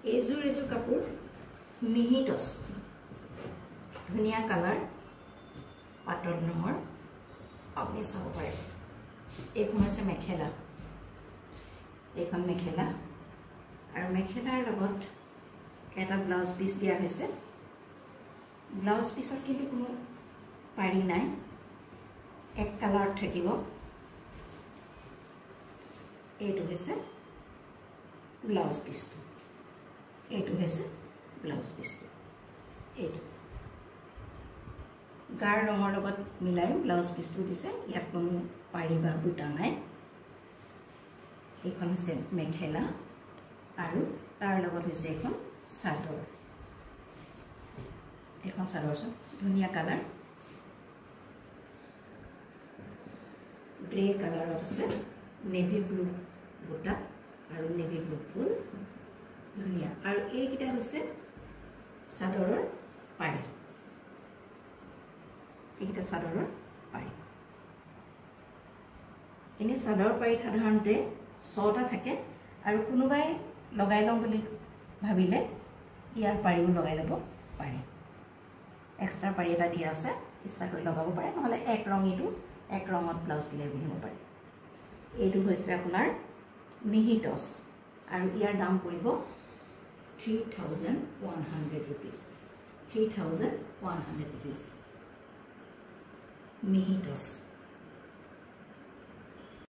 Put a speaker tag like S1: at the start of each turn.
S1: এজোৰ কাপোৰ মিহি টছ ধুনিয়া কালাৰ পাতল ৰঙৰ আপুনি চাব পাৰে এইখন আছে মেখেলা এইখন মেখেলা আৰু মেখেলাৰ লগত এটা ব্লাউজ পিস দিয়া হৈছে ব্লাউজ পিসত কিন্তু কোনো পাৰি নাই এক কালাৰ থাকিব এইটো হৈছে ব্লাউজ পিসটো এইটো হৈছে ব্লাউজ পিসটো এইটো গাৰ ৰঙৰ লগত মিলাই ব্লাউজ পিসটো দিছে ইয়াত কোনো পাৰি বা বুটা নাই এইখন হৈছে মেখেলা আৰু তাৰ লগত হৈছে এখন চাদৰ এখন চাদৰ ধুনিয়া কালাৰ গ্ৰে কালাৰত আছে নেভি ব্লু বুটা আৰু নেভি ব্লু ফুল ধুনিয়া আৰু এইকেইটা হৈছে চাদৰৰ পাৰি এইকেইটা চাদৰৰ পাৰি এনে চাদৰ পাৰি সাধাৰণতে 6টা থাকে আৰু কোনোবাই লগাই লম বুলি ভাবিলে ইয়াৰ পাৰিও লগাই ল'ব পাৰে এক্সট্ৰা পাৰি এটা দিয়া আছে ইচ্ছা কৰি লগাব পাৰে নহলে এক ৰঙিটো এক ৰঙত ব্লাউজ লৈ পিন্ধিব পাৰে এইটো হৈছে আপোনাৰ মিহি টছ আৰু ইয়াৰ দাম পৰিব 3100 rupees 3100 rupees মিহি টছ